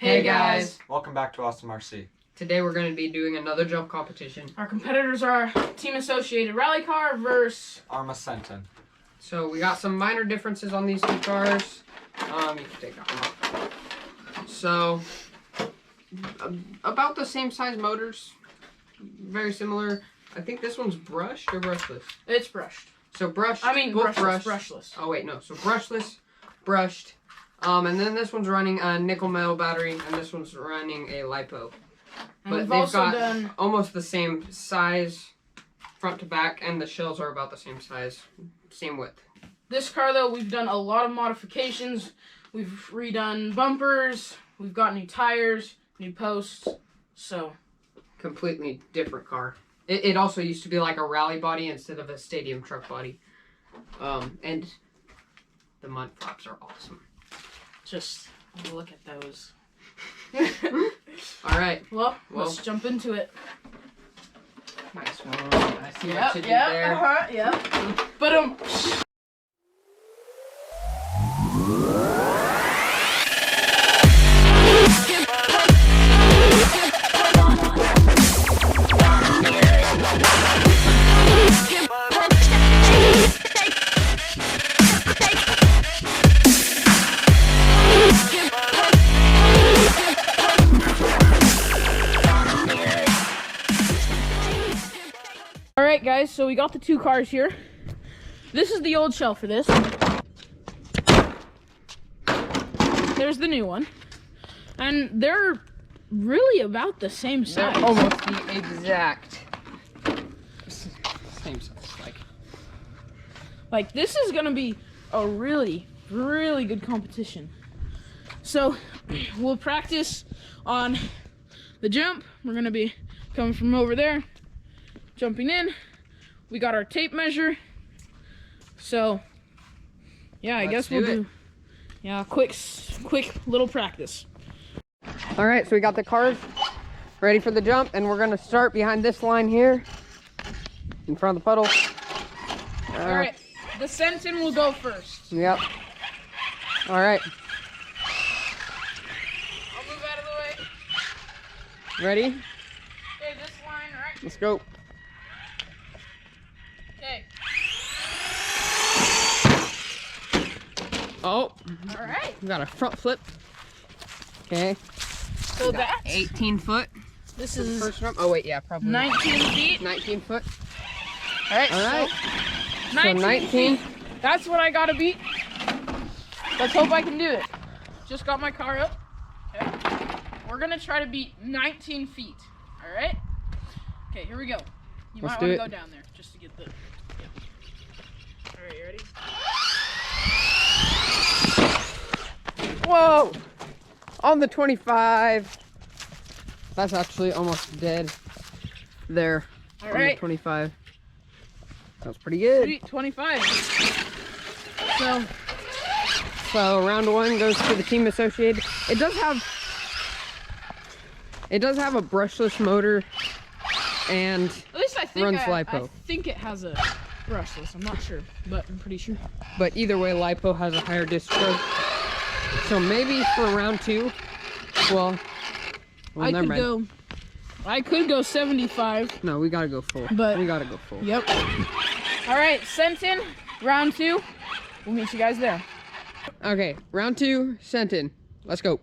Hey guys! Welcome back to Awesome RC. Today we're going to be doing another jump competition. Our competitors are Team Associated Rally Car versus Arma Senton. So we got some minor differences on these two cars. You can take that one off. So, about the same size motors. Very similar. I think this one's brushed or brushless? It's brushed. So brushed. I mean both brushless. Oh wait, no. So brushless, brushed. And then this one's running a nickel metal battery, and this one's running a lipo. And But we've they've also got done almost the same size, front to back, and the shells are about the same size, same width. this car though. We've done a lot of modifications. We've redone bumpers. We've got new tires, new posts. So Completely different car. It also used to be like a rally body instead of a stadium truck body. And the mud flaps are awesome. just look at those. All right. Well, let's jump into it. Nice one. I see what you did there. Yep. But Alright guys, so we got the two cars here. This is the old shell for this. There's the new one. And they're really about the same size. They're almost the exact same size. Like this is gonna be a really, really good competition. So we'll practice on the jump. We're gonna be coming from over there, jumping in. We got our tape measure. So yeah, I guess we'll do quick little practice. All right, so we got the cars ready for the jump, and we're gonna start behind this line here, in front of the puddle. All right, the Senton will go first. Yep. All right. I'll move out of the way. Ready? Okay, this line right. Let's go. Okay. Oh. All right. We got a front flip. Okay. So that's 18 foot. This The is first jump. Oh wait, yeah, probably 19 feet. 19 foot. All right. All right. So So 19. feet. That's what I gotta beat. Let's hope I can do it. Just got my car up. Okay. We're gonna try to beat 19 feet. All right. Okay, here we go. You Let's might do want it. to go down there just to get the. Yeah. All right, you ready? Whoa! On the 25. That's actually almost dead. There. All on the right. 25. That was pretty good. Sweet, 25. So round one goes to the Team Associated. It does have a brushless motor, and At least I think runs I lipo. think it has a brushless. I'm not sure, but I'm pretty sure. but either way, lipo has a higher disc stroke. So maybe for round two, well, never mind. I could go 75. No, we gotta go full. But- we gotta go full. Yep. All right, Senton, round two. We'll meet you guys there. Okay, round two, Senton. Let's go.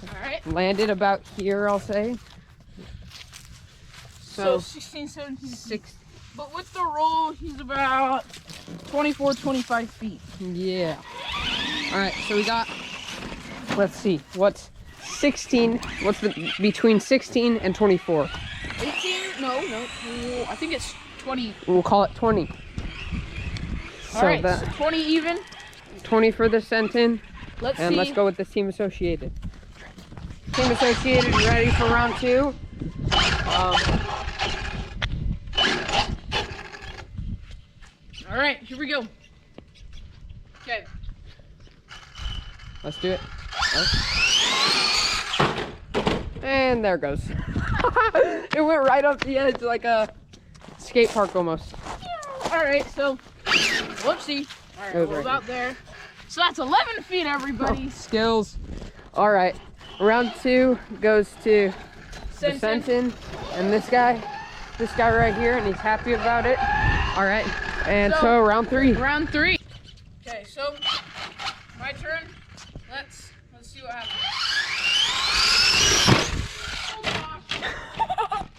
All right. Landed about here, I'll say. So So 16, 17, 6. But with the roll, he's about 24, 25 feet. Yeah. All right, so we got. Let's see. What's 16? What's the between 16 and 24? 18? No. I think it's 20. We'll call it 20. All So right, that so 20 even. 20 for the Senton, Let's and see. let's go with the Team Associated. Team Associated, ready for round two? All right, here we go. Okay. Let's do it. And there it goes. It went right up the edge like a skate park almost. All right, so whoopsie. All right, It was we're right about there. So that's 11 feet, everybody. Skills. All right. Round 2 goes to the Senton. Senton and this guy right here, and he's happy about it. All right. And so round 3. Round 3. Okay, so my turn. Let's see what happens.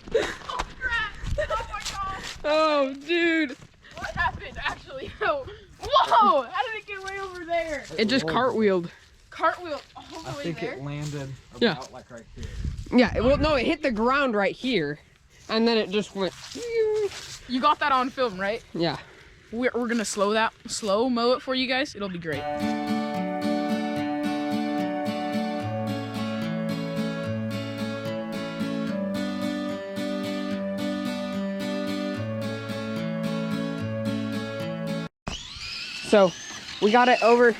Oh crap! Oh my gosh! Oh, dude. What happened actually? Oh, whoa! How did it get way over there? It just cartwheeled. Cartwheel all the I way think there. it landed about Yeah. like right here. Yeah, well, no, it hit the ground right here, and then it just went. You got that on film, right? Yeah. We're gonna slow mo it for you guys. It'll be great. So we got it over.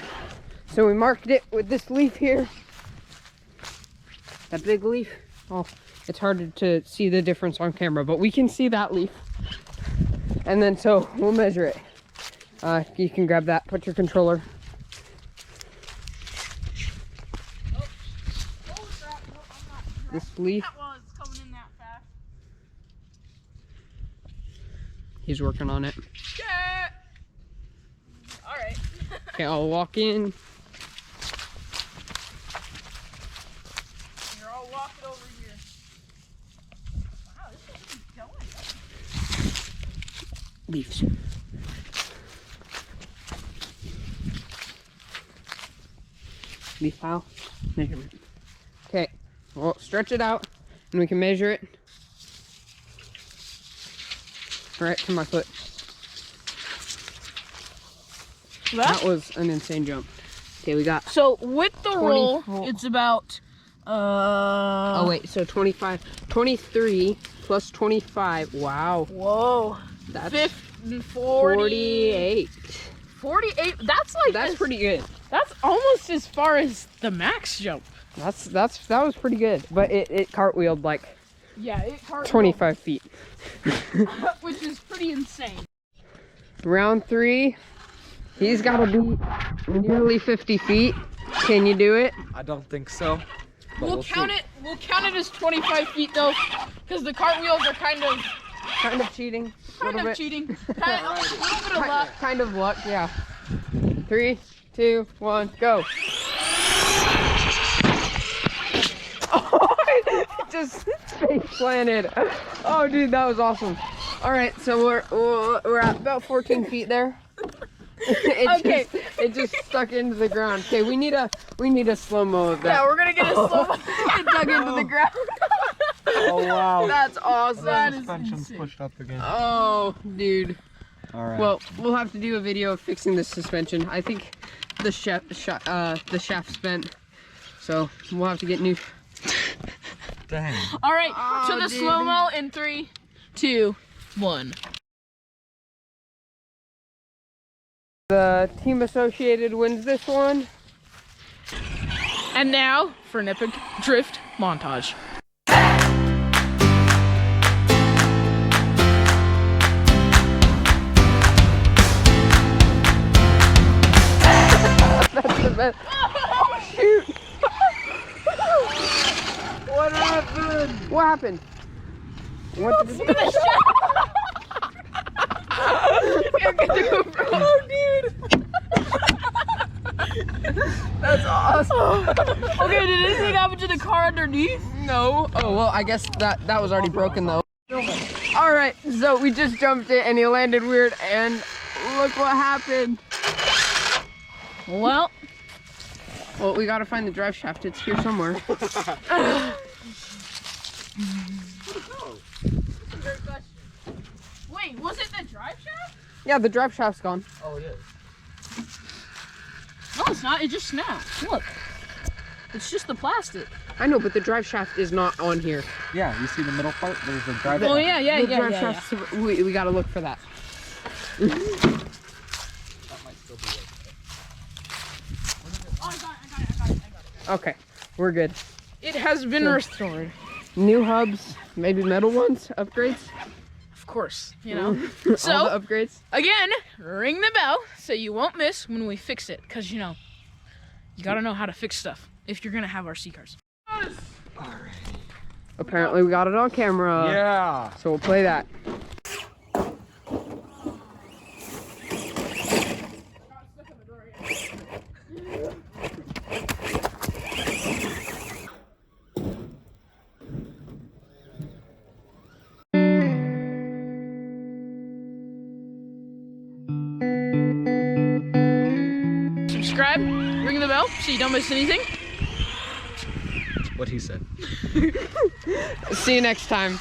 So we marked it with this leaf here. That big leaf. Oh, it's hard to see the difference on camera, but we can see that leaf. And then so we'll measure it. You can grab that, put your controller. This leaf. Coming in that fast. He's working on it. Yeah. All right. Okay, I'll walk in. Here, I'll walk it over here. Wow, this is going. Leaves. Leaf file. Measurement. Okay, well, stretch it out and we can measure it. Right to my foot. That was an insane jump. Okay, we got. So with the roll, 24. it's about. Oh wait, so 23 plus 25. Wow. Whoa. That's 50, 48. 48. That's like. That's pretty good. That's almost as far as the max jump. That was pretty good, but it cartwheeled like Yeah, it 25 feet. which is pretty insane. Round 3. He's got to be nearly 50 feet. Can you do it? I don't think so. But We'll count see. it. We'll count it as 25 feet though, because the cartwheels are kind of Cheating. cheating. Kind of, a little bit of luck. Kind of luck, yeah. 3, 2, 1, go. Oh, it just face planted. Oh, dude, that was awesome. All right, so we're at about 14 feet there. It just stuck into the ground. Okay, we need a slow-mo of that. Yeah, we're gonna get a slow. It dug into the ground. Oh wow. That's awesome. That is Suspension's insane. pushed up again. Oh, dude. All right. Well, we'll have to do a video of fixing the suspension. I think the shaft's bent, so we'll have to get new. dang. All right, Oh, to the dude. slow mo in 3, 2, 1. The team associated wins this one. And now for an epic drift montage. That's the best. Oh, shoot! What happened? What happened? What did it do? You're good to go, bro. Oh, dude! That's awesome. Okay, did anything happen to the car underneath? No. Oh, well, I guess that was already broken, though. All right, so we just jumped it, and he landed weird, and look what happened. Well, We gotta find the drive shaft. It's here somewhere. great question. Wait, was it the drive shaft? Yeah, the drive shaft's gone. Oh, it is. No, it's not. It just snapped. Look. It's just the plastic. I know, but the drive shaft is not on here. Yeah, you see the middle part? There's the drive. Oh, yeah, yeah, The yeah, drive yeah. shaft's, we gotta look for that. That might still be working. Oh, I got it. Okay, we're good. It has been restored. New hubs, maybe metal ones, upgrades. Of course, you know. All So the upgrades. again, ring the bell so you won't miss when we fix it, because you know, you gotta know how to fix stuff if you're gonna have RC cars. Apparently we got it on camera. Yeah. So we'll play that. Subscribe, ring the bell so you don't miss anything. What he said. See you next time.